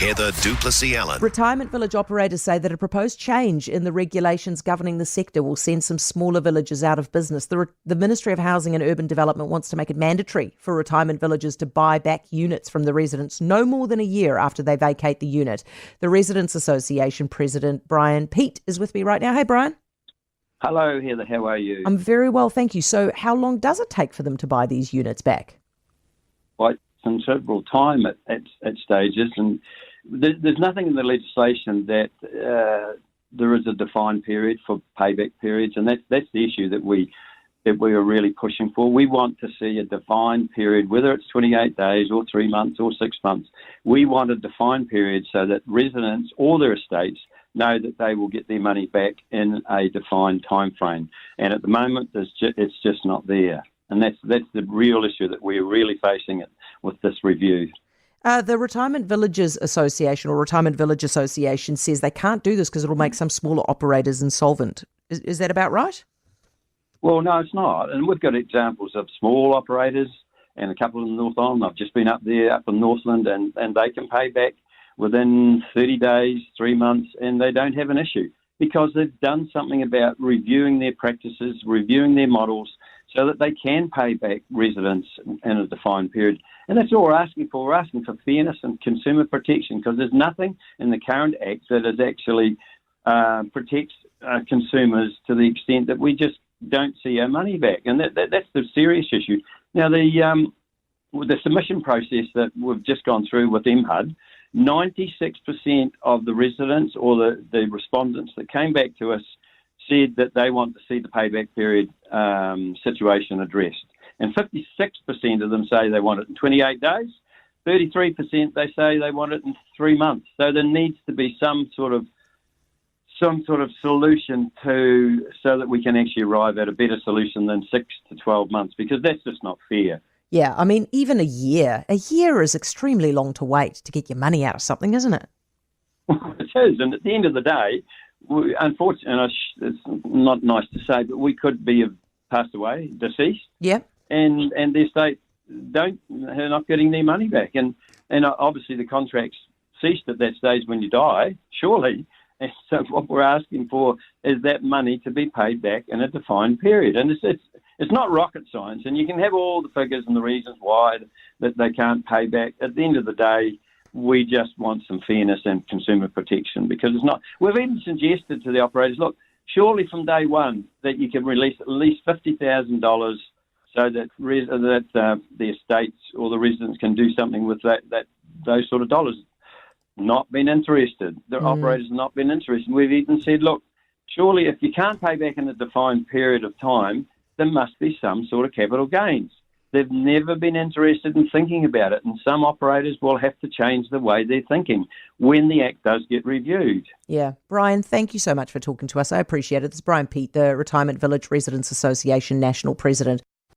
Heather Duplessis-Allen. Retirement village operators say that a proposed change in the regulations governing the sector will send some smaller villages out of business. The Ministry of Housing and Urban Development wants to make it mandatory for retirement villages to buy back units from the residents no more than a year after they vacate the unit. The Residents Association President Brian Peat is with me right now. Hey, Brian. Hello, Heather. How are you? I'm very well, thank you. So how long does it take for them to buy these units back? Quite considerable time at stages, and there's nothing in the legislation that there is a defined period for payback periods, and that's the issue that we are really pushing for. We want to see a defined period, whether it's 28 days or 3 months or 6 months. We want a defined period so that residents or their estates know that they will get their money back in a defined time frame. And at the moment, it's just not there. And that's the real issue that we're really facing it with this review. The Retirement Villages Association or Retirement Village Association says they can't do this because it'll make some smaller operators insolvent. Is that about right? Well, no, it's not. And we've got examples of small operators and a couple in North Island. I've just been up in Northland, and they can pay back within 30 days, 3 months, and they don't have an issue because they've done something about reviewing their practices, reviewing their models, so that they can pay back residents in a defined period. And that's all we're asking for. We're asking for fairness and consumer protection, because there's nothing in the current Act that is actually protects consumers to the extent that we just don't see our money back. And that's the serious issue. Now, the submission process that we've just gone through with MHUD, 96% of the residents or the respondents that came back to us said that they want to see the payback period situation addressed. And 56% of them say they want it in 28 days. 33% they say they want it in 3 months. So there needs to be some sort of solution so that we can actually arrive at a better solution than 6 to 12 months, because that's just not fair. Yeah, I mean, even a year is extremely long to wait to get your money out of something, isn't it? It is, and at the end of the day, unfortunately, it's not nice to say, but we could be passed away, deceased. Yeah. And the estate are not getting their money back. And obviously the contract's ceased at that stage when you die, surely. And so what we're asking for is that money to be paid back in a defined period. And it's not rocket science, and you can have all the figures and the reasons why that they can't pay back. At the end of the day, we just want some fairness and consumer protection, because it's not. We've even suggested to the operators, look, surely from day one that you can release at least $50,000 so that the estates or the residents can do something with those sort of dollars. Not been interested. The operators have not been interested. We've even said, look, surely if you can't pay back in a defined period of time, there must be some sort of capital gains. They've never been interested in thinking about it, and some operators will have to change the way they're thinking when the Act does get reviewed. Yeah. Brian, thank you so much for talking to us. I appreciate it. This is Brian Peat, the Retirement Village Residents Association National President.